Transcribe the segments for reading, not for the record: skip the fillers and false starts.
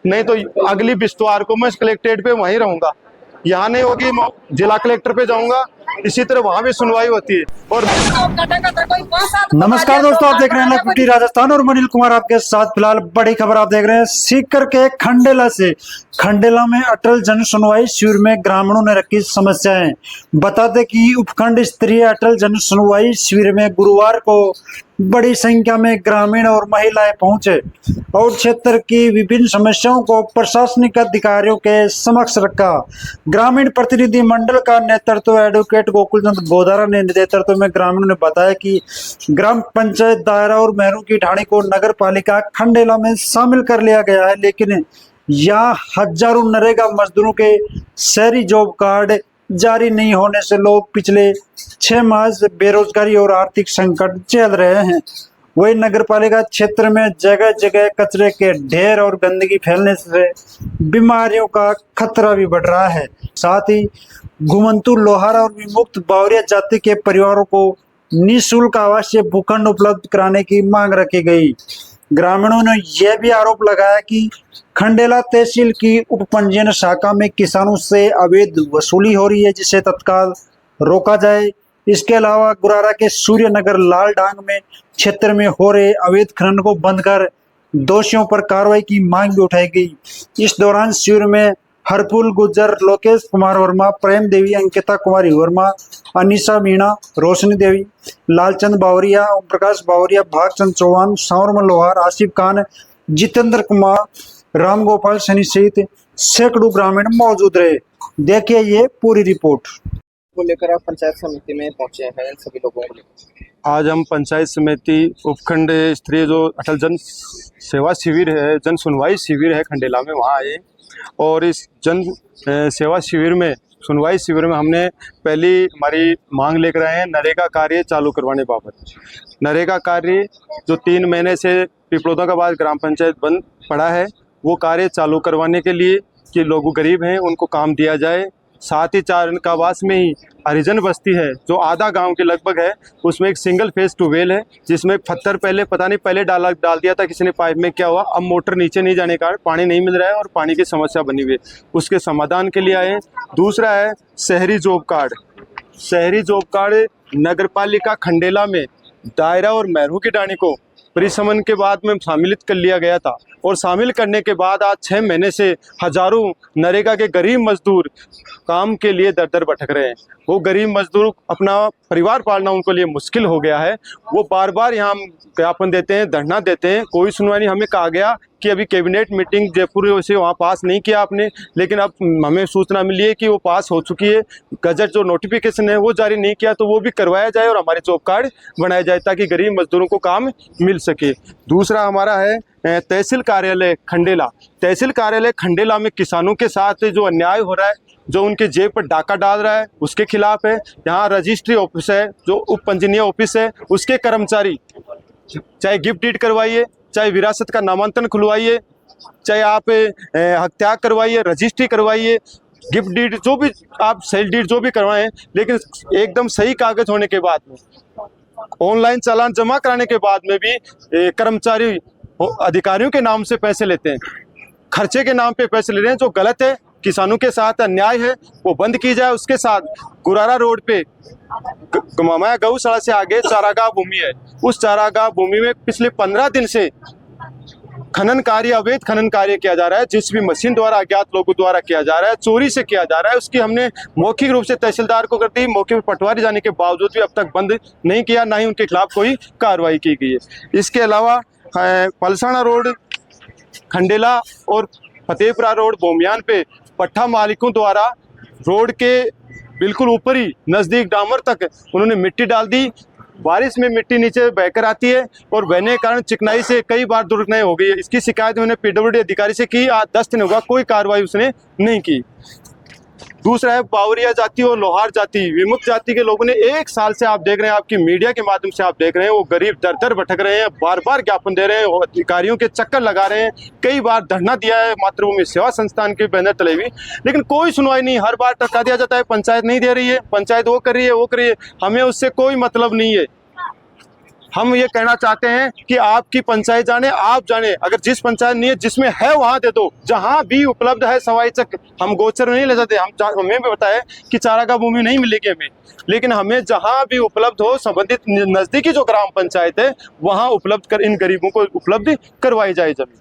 नहीं तो अगली बिस्तवार को मैं इस कलेक्ट्रेट पे वहीं रहूंगा। यहाँ नहीं होगी, जिला कलेक्टर पे जाऊंगा, इसी तरह वहां भी सुनवाई होती है। और नमस्कार दोस्तों, आप देख रहे हैं लखनऊ टी राजस्थान और मनील कुमार आपके साथ। फिलहाल बड़ी खबर आप देख रहे हैं सीकर के खंडेला से। खंडेला में अटल जन सुनवाई शिविर में ग्रामीणों ने रखी समस्याएं। बता दें कि उपखंड स्तरीय अटल जन सुनवाई शिविर में गुरुवार को बड़ी संख्या में ग्रामीण और महिलाएं पहुंचे और क्षेत्र की विभिन्न समस्याओं को प्रशासनिक अधिकारियों के समक्ष रखा। ग्रामीण प्रतिनिधि मंडल का नेतृत्व एडवोकेट गोकुल चंद गोदारा ने नेतृत्व में ग्रामीणों ने बताया कि ग्राम पंचायत दायरा और मेहरू की ढाणी को नगर पालिका खंडेला में शामिल कर लिया गया है, लेकिन यहाँ हजारों नरेगा मजदूरों के शहरी जॉब कार्ड जारी नहीं होने से लोग पिछले 6 माह से बेरोजगारी और आर्थिक संकट झेल रहे हैं। वही नगर पालिका क्षेत्र में जगह जगह कचरे के ढेर और गंदगी फैलने से बीमारियों का खतरा भी बढ़ रहा है। साथ ही घुमंतु लोहारा और विमुक्त बावरिया जाति के परिवारों को निःशुल्क आवासीय भूखंड उपलब्ध कराने की मांग रखी गई। ग्रामीणों ने यह भी आरोप लगाया कि खंडेला तहसील की उपपंजीयन शाखा में किसानों से अवैध वसूली हो रही है, जिसे तत्काल रोका जाए। इसके अलावा गुरारा के सूर्यनगर लाल डांग में क्षेत्र में हो रहे अवैध खनन को बंद कर दोषियों पर कार्रवाई की मांग भी उठाई गई। इस दौरान शिविर में हरपुल गुज्जर, लोकेश कुमार वर्मा, प्रेम देवी, अंकिता कुमारी वर्मा, अनिशा मीणा, रोशनी देवी, लालचंद बावरिया, ओम प्रकाश बावरिया, भागचंद चौहान, सावरमल लोहार, आसिफ खान, जितेंद्र कुमार, राम गोपाल सैनी सहित सैकड़ों ग्रामीण मौजूद रहे। देखिए ये पूरी रिपोर्ट को लेकर आप पंचायत समिति में पहुंचे हैं। सभी लोगों को लेकर आज हम पंचायत समिति उपखंड स्तरीय जो अटल जन सेवा शिविर है, जन सुनवाई शिविर है खंडेला में, वहाँ आए और इस जन सेवा शिविर में, सुनवाई शिविर में हमने पहली हमारी मांग लेकर आए हैं नरेगा कार्य चालू करवाने बाबत। नरेगा कार्य जो 3 महीने से पिपलोदा का बाद ग्राम पंचायत बंद पड़ा है, वो कार्य चालू करवाने के लिए कि लोग गरीब हैं उनको काम दिया जाए। साथ ही 4 का आवास में ही हरिजन बस्ती है जो आधा गांव के लगभग है, उसमें एक सिंगल फेस ट्यूबवेल है जिसमें पत्थर पहले डाल दिया था किसी ने, पाइप में क्या हुआ, अब मोटर नीचे नहीं जाने के कारण पानी नहीं मिल रहा है और पानी की समस्या बनी हुई है, उसके समाधान के लिए आए। दूसरा है शहरी जॉब कार्ड। शहरी जॉब कार्ड नगर पालिका खंडेला में दायरा और मेहरू की ढाणी को परिसमन के बाद में शामिलित कर लिया गया था और शामिल करने के बाद आज 6 महीने से हजारों नरेगा के गरीब मजदूर काम के लिए दर दर भटक रहे हैं। वो गरीब मजदूर अपना परिवार पालना उनके लिए मुश्किल हो गया है। वो बार बार यहाँ ज्ञापन देते हैं, धरना देते हैं, कोई सुनवाई नहीं। हमें कहा गया कि अभी कैबिनेट मीटिंग जयपुर से वहाँ पास नहीं किया आपने, लेकिन अब हमें सूचना मिली है कि वो पास हो चुकी है। गजट जो नोटिफिकेशन है वो जारी नहीं किया, तो वो भी करवाया जाए और हमारे जॉब कार्ड बनाया जाए ताकि गरीब मजदूरों को काम मिल सके। दूसरा हमारा है तहसील कार्यालय खंडेला। तहसील कार्यालय खंडेला में किसानों के साथ जो अन्याय हो रहा है, जो उनके जेब पर डाका डाल रहा है, उसके खिलाफ है। यहाँ रजिस्ट्री ऑफिस है, जो उप पंजीयन ऑफिस है, उसके कर्मचारी चाहे गिफ्ट डीड करवाइए, चाहे विरासत का नामांकन खुलवाइए, चाहे आप हत्या करवाइए, रजिस्ट्री करवाइए, गिफ्ट डीड जो भी आप सेल डीड जो भी करवाएं, लेकिन एकदम सही कागज होने के बाद में, ऑनलाइन चालान जमा कराने के बाद में भी कर्मचारी अधिकारियों के नाम से पैसे लेते हैं, खर्चे के नाम पे पैसे ले रहे हैं, जो गलत है। किसानों के साथ अन्याय है, वो बंद की जाए। उसके साथ गुरारा रोड पे माया गौशाला से आगे चारागाह भूमि है, उस चारागाह भूमि में पिछले 15 दिन से खनन कार्य, अवैध खनन कार्य किया जा रहा है, जिस भी मशीन द्वारा अज्ञात लोगों द्वारा किया जा रहा है, चोरी से किया जा रहा है। उसकी हमने मौखिक रूप से तहसीलदार को कर दी, मौके पर पटवारी जाने के बावजूद भी अब तक बंद नहीं किया, ना ही उनके खिलाफ कोई कार्रवाई की गई है। इसके अलावा पलसाना रोड खंडेला और फतेहपुरा रोड बोमियान पे पट्टा मालिकों द्वारा रोड के बिल्कुल ऊपर ही नज़दीक डामर तक उन्होंने मिट्टी डाल दी। बारिश में मिट्टी नीचे बहकर आती है और बहने के कारण चिकनाई से कई बार दुर्घटनाएं हो गई है। इसकी शिकायत उन्होंने पीडब्ल्यूडी अधिकारी से की, आज 10 दिन होगा, कोई कार्रवाई उसने नहीं की। दूसरा है बावरिया जाति और लोहार जाति, विमुक्त जाति के लोगों ने 1 साल से, आप देख रहे हैं, आपकी मीडिया के माध्यम से आप देख रहे हैं, वो गरीब दर दर भटक रहे हैं, बार बार ज्ञापन दे रहे हैं, अधिकारियों के चक्कर लगा रहे हैं, कई बार धरना दिया है मातृभूमि सेवा संस्थान के बैनर तले भी, लेकिन कोई सुनवाई नहीं। हर बार टका दिया जाता है, पंचायत नहीं दे रही है, पंचायत वो कर रही है, वो कर रही है, हमें उससे कोई मतलब नहीं है। हम ये कहना चाहते हैं कि आपकी पंचायत जाने, आप जाने, अगर जिस पंचायत नहीं है जिसमें है वहां दे दो, जहां भी उपलब्ध है सवाई तक। हम गोचर नहीं ले जाते, हमें भी बताया कि चारागाह भूमि नहीं मिलेगी हमें, लेकिन हमें जहां भी उपलब्ध हो संबंधित नजदीकी जो ग्राम पंचायत है वहां उपलब्ध कर इन गरीबों को उपलब्ध करवाई जाए जमीन।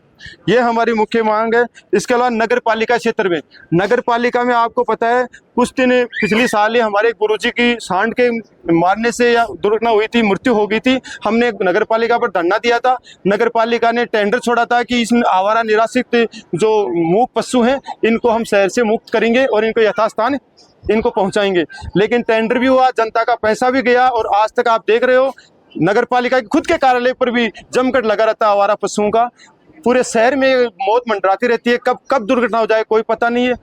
ये हमारी मुख्य मांग है। इसके अलावा नगर पालिका क्षेत्र में, नगर पालिका में आपको पता है कुछ दिन पिछले साल ही हमारे गुरुजी की सांड के मारने से या दुर्घटना हुई थी, मृत्यु हो गई थी। हमने नगर पालिका पर धरना दिया था। नगर पालिका ने टेंडर छोड़ा था कि इस आवारा निराश्रित जो मूक पशु हैं इनको हम शहर से मुक्त करेंगे और इनको यथास्थान इनको पहुंचाएंगे, लेकिन टेंडर भी हुआ, जनता का पैसा भी गया और आज तक आप देख रहे हो नगर पालिका के खुद के कार्यालय पर भी जमकर लगा रहता है आवारा पशुओं का। पूरे शहर में मौत मंडराती रहती है, कब कब दुर्घटना हो जाए कोई पता नहीं है,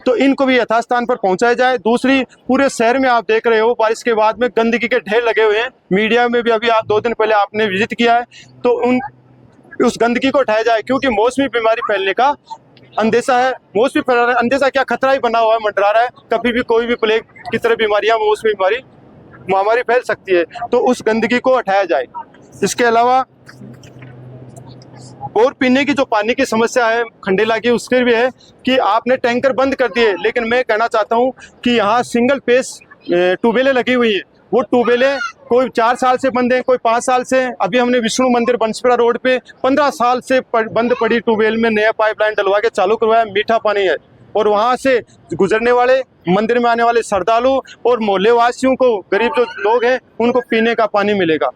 तो इनको भी यथास्थान पर पहुंचाया जाए। दूसरी, पूरे शहर में आप देख रहे हो बारिश के बाद में गंदगी के ढेर लगे हुए हैं। मीडिया में भी अभी आप 2 दिन पहले आपने विजिट किया है, तो उस गंदगी को हटाया जाए, क्योंकि मौसमी बीमारी फैलने का अंदेशा है। मौसमी फैल रहा है, अंदेशा क्या, खतरा ही बना हुआ है, मंडरा रहा है। कभी भी कोई भी प्लेग की तरह बीमारियां, मौसमी बीमारी महामारी फैल सकती है, तो उस गंदगी को हटाया जाए। इसके अलावा और पीने की जो पानी की समस्या है खंडेला की, उसके भी है कि आपने टैंकर बंद कर दिए, लेकिन मैं कहना चाहता हूं कि यहाँ सिंगल फेस ट्यूबवेलें लगी हुई है। वो ट्यूबवेलें कोई 4 साल से बंद है, कोई 5 साल से। अभी हमने विष्णु मंदिर बंसपुरा रोड पे 15 साल से बंद पड़ी ट्यूबवेल में नया पाइपलाइन डलवा के चालू करवाया, मीठा पानी है, और वहाँ से गुजरने वाले, मंदिर में आने वाले श्रद्धालु और मोहल्ले वासियों को, गरीब जो लोग हैं उनको पीने का पानी मिलेगा।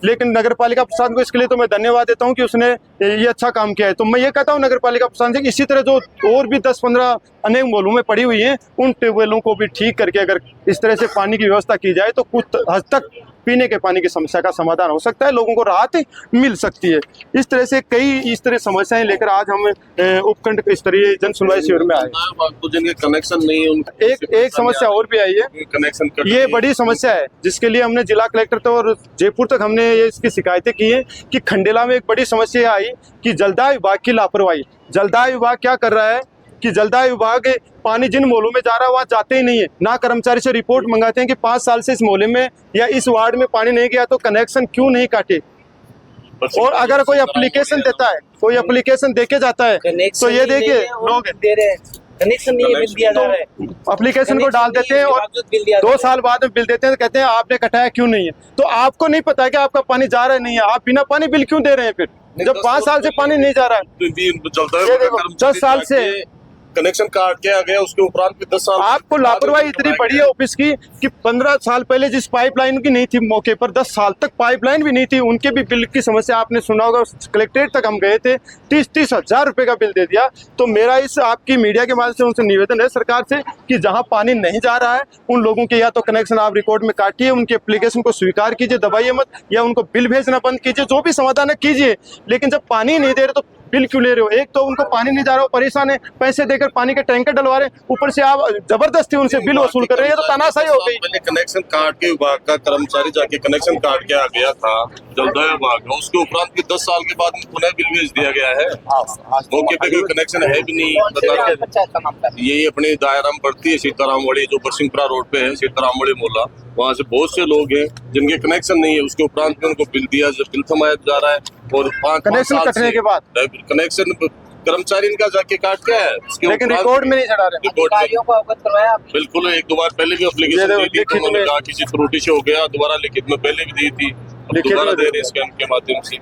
लेकिन नगर पालिका प्रशासन को इसके लिए तो मैं धन्यवाद देता हूं कि उसने ये अच्छा काम किया है। तो मैं ये कहता हूं नगर पालिका प्रशासन से, इसी तरह जो और भी 10-15 अनेक मोहल्लों में पड़ी हुई हैं उन ट्यूबवेलों को भी ठीक करके अगर इस तरह से पानी की व्यवस्था की जाए तो कुछ हद तक पीने के पानी की समस्या का समाधान हो सकता है, लोगों को राहत मिल सकती है। इस तरह से कई इस तरह समस्याएं लेकर आज हम उपखंड स्तरीय जन सुनवाई शिविर में आए। तो जिनके कनेक्शन नहीं है उनके एक समस्या और भी आई है, कनेक्शन ये बड़ी समस्या है जिसके लिए हमने जिला कलेक्टर तक और जयपुर तक हमने ये इसकी शिकायतें की हैं कि खंडेला में एक बड़ी समस्या आई कि जलदाय विभाग की लापरवाही। जलदाय विभाग क्या कर रहा है कि जलदाय विभाग पानी जिन मोहल्लों में जा रहा है वहाँ जाते ही नहीं है, ना कर्मचारी से रिपोर्ट मंगाते हैं कि 5 साल से इस मोहल्ले में या इस वार्ड में पानी नहीं गया तो कनेक्शन क्यों नहीं काटे। और अगर कोई एप्लीकेशन देता है, कोई एप्लीकेशन देके जाता है तो ये देखिए लोग कनेक्शन नहीं बिल दिया जा रहा है, एप्लीकेशन को डाल देते हैं और 2 साल बाद में बिल देते हैं तो कहते हैं आपने कटाया क्यों नहीं है। तो आपको नहीं पता है कि आपका पानी जा रहा है नहीं है, आप बिना पानी बिल क्यों दे रहे हैं फिर, जब 5 साल से पानी नहीं जा रहा है। 10 साल से कनेक्शन काट के आ गया, उसके उपरांत भी 10 साल आपको लापरवाही इतनी बड़ी है ऑफिस की कि 15 साल पहले जिस पाइपलाइन की नहीं थी मौके पर 10 साल तक पाइपलाइन भी नहीं थी, उनके भी बिल की समस्या आपने सुना होगा। कलेक्ट्रेट तक हम गए थे, 30-30 हजार रुपए का बिल दे दिया। तो मेरा इस आपकी मीडिया के माध्यम से उनसे निवेदन है सरकार से कि जहां पानी नहीं जा रहा है उन लोगों के या तो कनेक्शन आप रिकॉर्ड में काटिए, उनके एप्लीकेशन को स्वीकार कीजिए, दबाइए मत, या उनको बिल भेजना बंद कीजिए, जो भी समाधान है कीजिए। लेकिन जब पानी नहीं दे रहे तो बिल क्यों ले रहे हो? एक तो उनको पानी नहीं जा रहा हो, परेशान है, पैसे देकर पानी के टैंकर डलवा रहे, ऊपर से आप जबरदस्ती उनसे बिल वसूल कर रहे हैं, तो तानाशाही हो गई। पहले कनेक्शन काट के विभाग का कर्मचारी जाके कनेक्शन काट के आ गया था जलदाय विभाग का, उसके उपरांत भी 10 साल के बाद पुनः बिल भेज दिया गया है। मौके पे कोई कनेक्शन है भी नहीं। यही अपने दायरा में पड़ती है सीतारामवाड़ी, जो बरसिंहपुरा रोड पे है सीतारामवाड़ी मोहल्ला, वहाँ से बहुत से लोग हैं जिनके कनेक्शन नहीं है, उसके उपरांत भी उनको बिल दिया, बिल थमाया जा रहा है। और 5 कनेक्शन कटने के बाद कनेक्शन कर्मचारी इनका जाके काट के है, लेकिन रिकॉर्ड में नहीं चढ़ा रहे। अधिकारियों को अवगत करवाया आप? बिल्कुल, 1-2 बार पहले भी एप्लीकेशन दी थी, उन्होंने कहा किसी त्रुटि से हो गया, दोबारा लिखित में पहले भी दी थी, दोबारा दे रहे स्कैम के माध्यम से।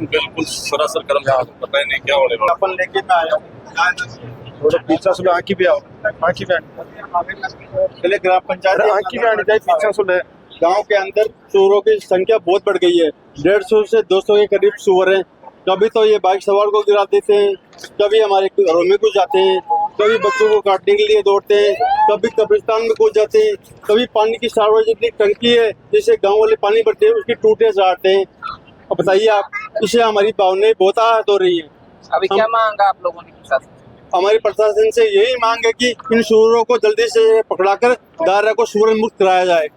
बिल्कुल सरासर कर्मचारी को पता ही नहीं क्या होने वाला। अपन लेके मैं आया थोड़ा पीछा सुले आंखी भी आओ, आंखी भी पहले ग्राम पंचायत आंखी भी आनी चाहिए, पीछा सुले। गांव के अंदर सूअरों की संख्या बहुत बढ़ गई है, 150 से 200 के करीब सूअर हैं। कभी तो ये बाइक सवार को गिरा देते हैं, कभी हमारे घरों में घुस जाते हैं, कभी बच्चों को काटने के लिए दौड़ते हैं, कभी कब्रिस्तान में कूद जाते हैं, कभी पानी की सार्वजनिक टंकी है जिससे गांव वाले पानी भरते हैं उसकी टूटे सहारते हैं। अब बताइए आप, इससे हमारी भावनाएं बहुत आहत हो रही है। अभी क्या मांगा आप लोगों ने प्रशासन? हमारी प्रशासन से यही मांग है कि इन सूअरों को जल्दी से पकड़ाकर दायरा को सूअर मुक्त कराया जाए।